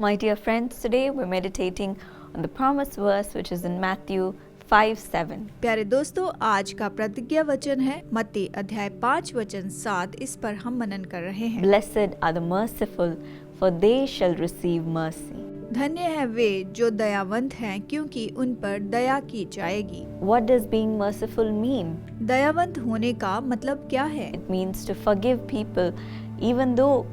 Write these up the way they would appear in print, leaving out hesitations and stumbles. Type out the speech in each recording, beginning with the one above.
My dear friends, today we're meditating on the promised verse which is in Matthew 5:7. प्यारे दोस्तों, आज का प्रतिज्ञा वचन है मत्ती अध्याय 5 वचन 7। इस पर हम मनन कर रहे हैं। Blessed are the merciful, for they shall receive mercy. धन्य है वे जो दयावंत हैं, क्योंकि उन पर दया की जाएगी। What does being merciful mean? दयावंत होने का मतलब क्या है? It means to forgive people even though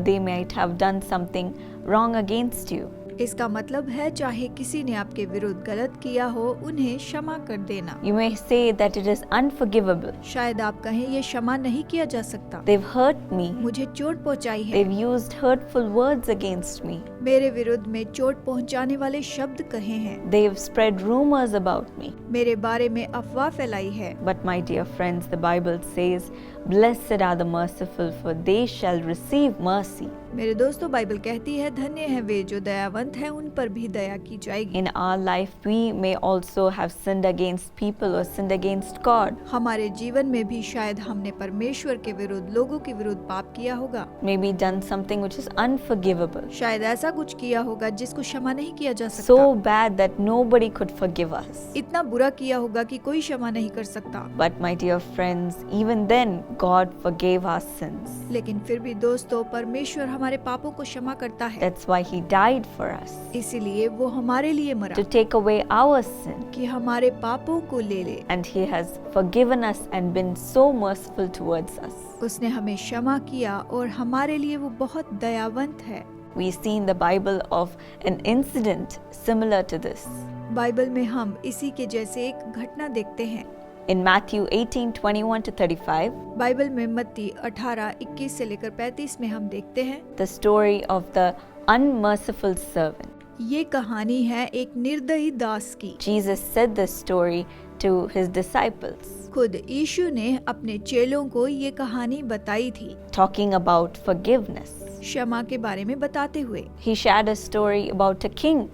they might have done something wrong against you. इसका मतलब है चाहे किसी ने आपके विरुद्ध गलत किया हो, उन्हें क्षमा कर देना। You may say that it is unforgivable. शायद आप कहें ये क्षमा नहीं किया जा सकता। They've hurt me. मुझे चोट पहुंचाई है। They've used hurtful words against me. मेरे विरुद्ध में चोट पहुंचाने वाले शब्द कहे हैं। They've spread rumors about me. मेरे बारे में अफवाह फैलाई है। But my dear friends, the Bible says, blessed are the merciful, for they shall receive mercy. मेरे दोस्तों, बाइबल कहती है धन्य है वे जो दयावंत हैं, उन पर भी दया की जाएगी। In our life, we may also have sinned against people or sinned against God. हमारे जीवन में भी शायद हमने परमेश्वर के विरुद्ध, लोगों के विरुद्ध पाप किया होगा। Maybe done something which is unforgivable. शायद ऐसा कुछ किया होगा जिसको क्षमा नहीं किया जा सकता। So bad that nobody could forgive us. इतना बुरा किया होगा कि कोई क्षमा नहीं कर सकता। But my dear friends, even then, God forgave our sins. लेकिन फिर भी दोस्तों, परमेश्वर हमारे पापों को क्षमा करता है। That's why He died for us, इसीलिए वो हमारे लिए मरा, to take away our sin. कि हमारे पापों को ले ले। And He has forgiven us and been so merciful towards us. उसने हमें क्षमा किया और हमारे लिए वो बहुत दयावंत है। We see in the Bible of an incident similar to this. Bible में हम इसी के जैसे एक घटना देखते हैं। In Matthew 18:21 to 35, बाइबल में मत्ती 18:21 से लेकर 35 में हम देखते हैं the story of the unmerciful servant. ये कहानी है एक निर्दयी दास की। Jesus said this story to His disciples, खुद यीशु ने अपने चेलों को ये कहानी बताई थी, talking about forgiveness. क्षमा के बारे में बताते हुए। He shared a story about a king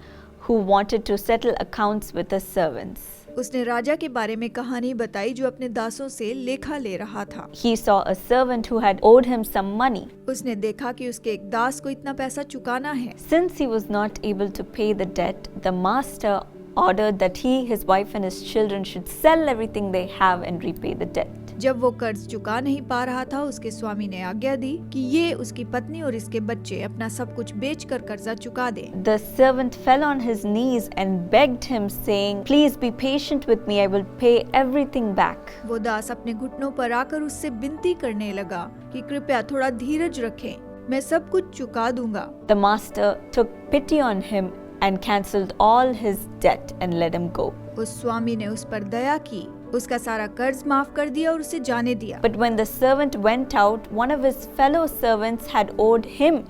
who wanted to settle accounts with his servants. उसने राजा के बारे में कहानी बताई जो अपने दासों से लेखा ले रहा था। He saw a servant who had owed him some money. उसने देखा कि उसके एक दास को इतना पैसा चुकाना है। Since he was not able to pay the debt, the master ordered that he, his wife and his children should sell everything they have and repay the debt. जब वो कर्ज चुका नहीं पा रहा था, उसके स्वामी ने आज्ञा दी कि ये उसकी पत्नी और इसके बच्चे अपना सब कुछ बेचकर कर्जा चुका दें। The servant fell on his knees and begged him, saying, "Please be patient with me, I will pay everything back." वो दास अपने घुटनों पर आकर उससे विनती करने लगा कि कृपया थोड़ा धीरज रखें, मैं सब कुछ चुका दूंगा। The master took pity on him and cancelled all his debt and let him go. उस स्वामी ने उस पर दया की, उसका सारा कर्ज माफ कर दिया और उसे जाने दिया। But when the servant went out, one of his fellow servants had owed him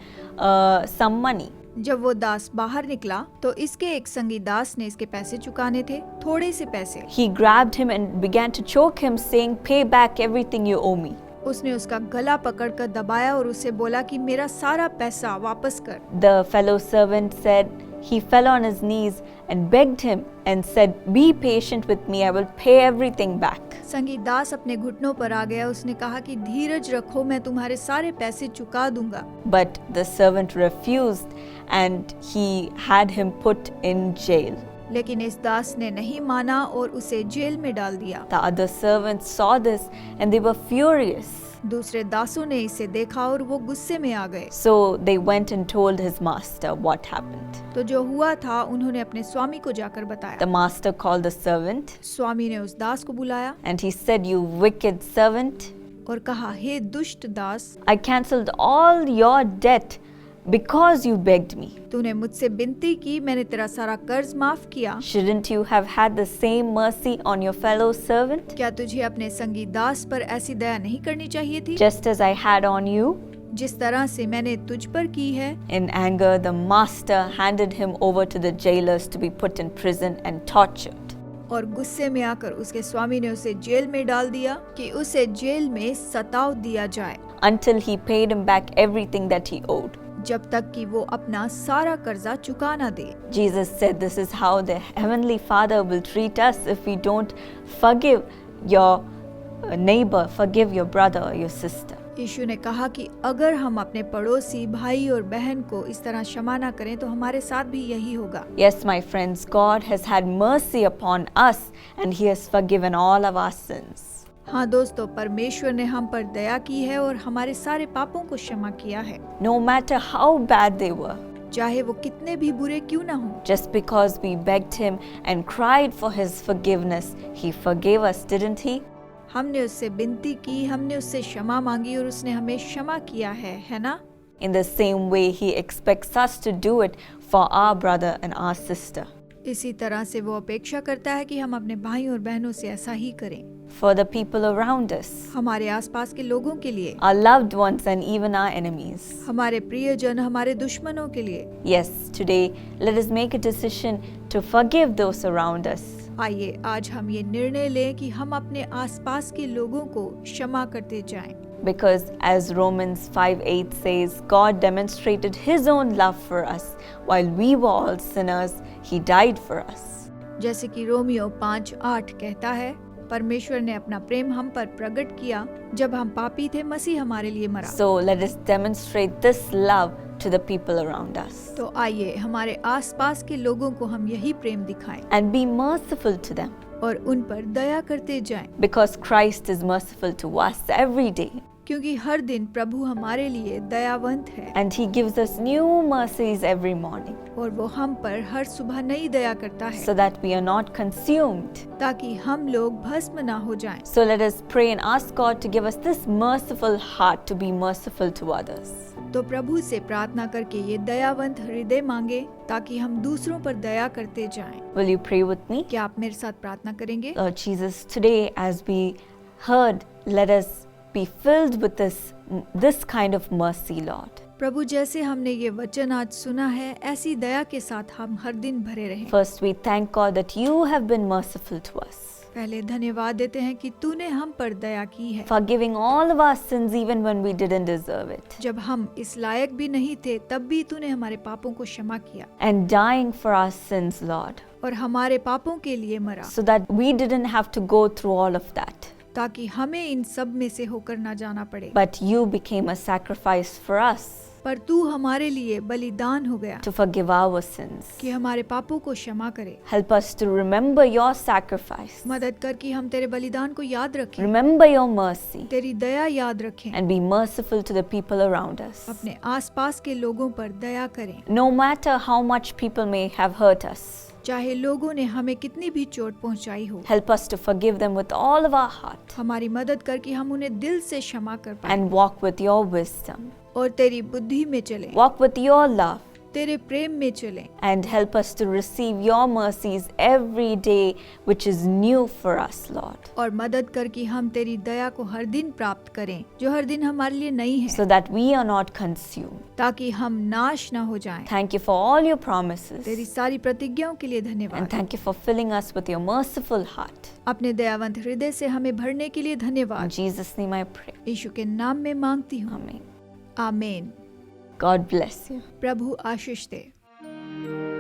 some money. जब वो दास बाहर निकला तो इसके एक संगी दास ने इसके पैसे चुकाने थे, थोड़े से पैसे। He grabbed him and began to choke him, saying, "Pay back everything you owe me." उसने उसका गला पकड़कर दबाया और उसे बोला कि मेरा सारा पैसा वापस कर। The fellow servant said, he fell on his knees and begged him and said, "Be patient with me, I will pay everything back." संगी दास अपने घुटनों पर आ गया, उसने कहा कि धीरज रखो, मैं तुम्हारे सारे पैसे चुका दूंगा। But the servant refused and he had him put in jail. लेकिन इस दास ने नहीं माना और उसे जेल में डाल दिया। The other servants saw this and they were furious. दूसरे दासों ने इसे देखा और वो गुस्से में आ गए। So they went and told his master what happened. तो जो हुआ था उन्होंने अपने स्वामी को जाकर बताया। The master called the servant स्वामी ने उस दास को बुलाया and he said, "You wicked servant, और कहा, हे दुष्ट दास, I cancelled all your debt because you begged me. तूने मुझसे विनती की, मैंने तेरा सारा कर्ज माफ किया। Shouldn't you have had the same mercy on your fellow servant, क्या तुझे अपने संगी दास पर ऐसी दया नहीं करनी चाहिए थी, just as I had on you?" जिस तरह से मैंने तुझ पर की है। In anger, the master handed him over to the jailers to be put in prison and tortured. और गुस्से में आकर उसके स्वामी ने उसे जेल में डाल दिया कि उसे जेल में सताव दिया जाए, until he paid him back everything that he owed. जब तक कि वो अपना सारा कर्जा चुका ना दे। Jesus said this is how the Heavenly Father will treat us if we don't forgive your neighbor, forgive your brother or your sister. यीशु ने कहा कि अगर हम अपने पड़ोसी भाई और बहन को इस तरह क्षमा ना करें तो हमारे साथ भी यही होगा। Yes, my friends, God has had mercy upon us and He has forgiven all of our sins. हाँ दोस्तों, परमेश्वर ने हम पर दया की है और हमारे सारे पापों को क्षमा किया है, No matter how bad they were, चाहे वो कितने भी बुरे क्यों ना हो। just because we begged Him and cried for His forgiveness, He forgave us, didn't He? हमने उससे विनती की, हमने उससे क्षमा मांगी और उसने हमें क्षमा किया है ना? In the same way, He expects us to do it for our brother and our sister, इसी तरह से वो अपेक्षा करता है कि हम अपने भाई और बहनों से ऐसा ही करें, for the people around us, हमारे आसपास के लोगों के लिए, our loved ones, and even our enemies. हमारे प्रियजन, हमारे दुश्मनों के लिए। Yes, today, let us make a decision to forgive those around us. आइए आज हम ये निर्णय लें कि हम अपने आसपास के लोगों को क्षमा करते जाएं, Because as Romans 5:8 says, God demonstrated His own love for us. While we were all sinners, He died for us. जैसे कि रोमियो 5:8 कहता है, परमेश्वर ने अपना प्रेम हम पर प्रकट किया, जब हम पापी थे मसीह हमारे लिए मरा। So let us demonstrate this love to the people around us. तो आइए हमारे आसपास के लोगों को हम यही प्रेम दिखाएं And be merciful to them. और उन पर दया करते जाएं, Because Christ is merciful to us every day. क्योंकि हर दिन प्रभु हमारे लिए दयावंत है And He gives us new mercies every morning. और वो हम पर हर सुबह नई दया करता है, So that we are not consumed. ताकि हम लोग भस्म ना हो जाएं। So let us pray and ask God to give us this merciful heart to be merciful to others. तो प्रभु से प्रार्थना करके ये दयावंत हृदय मांगे ताकि हम दूसरों पर दया करते जाएं। Will you pray with me? क्या आप मेरे साथ प्रार्थना करेंगे? Lord Jesus, today as we heard, let us be filled with this kind of mercy, Lord. प्रभु, जैसे हमने ये वचन आज सुना है, ऐसी दया के साथ हम हर दिन भरे रहें। First, we thank God that you have been merciful to us, पहले धन्यवाद देते हैं कि तूने हम पर दया की है, forgiving all of our sins even when we didn't deserve it, जब हम इस लायक भी नहीं थे तब भी तूने हमारे पापों को क्षमा किया and dying for our sins, Lord, और हमारे पापों के लिए मरा, so that we didn't have to go through all of that. ताकि हमें इन सब में से होकर ना जाना पड़े। But you became a sacrifice for us पर तू हमारे लिए बलिदान हो गया to forgive our sins. कि हमारे पापों को क्षमा करे। Help us to remember your sacrifice, मदद कर कि हम तेरे बलिदान को याद रखें, remember your mercy, तेरी दया याद रखें, and be merciful to the people around us. अपने आसपास के लोगों पर दया करें। No matter how much people may have hurt us, चाहे लोगों ने हमें कितनी भी चोट पहुंचाई हो, help us to forgive them with all of our heart हमारी मदद कर कि हम उन्हें दिल से क्षमा कर पाएं and walk with your wisdom, और तेरी बुद्धि में चलें, walk with your love, तेरे प्रेम में चलें and help us to receive your mercies every day, which is new for us, Lord, और मदद कर कि हम तेरी दया को हर दिन प्राप्त करें जो हर दिन हमारे लिए नई है, so that we are not consumed. ताकि हम नाश न हो जाएं। Thank you for all your promises, तेरी सारी प्रतिज्ञाओं के लिए and धन्यवाद। thank you for filling us with your merciful heart. अपने दयावंत हृदय से हमें भरने के लिए In धन्यवाद। Jesus' name I pray. यीशु के नाम में मांगती हूँ, Amen. आमीन। God bless you. Prabhu Ashish they.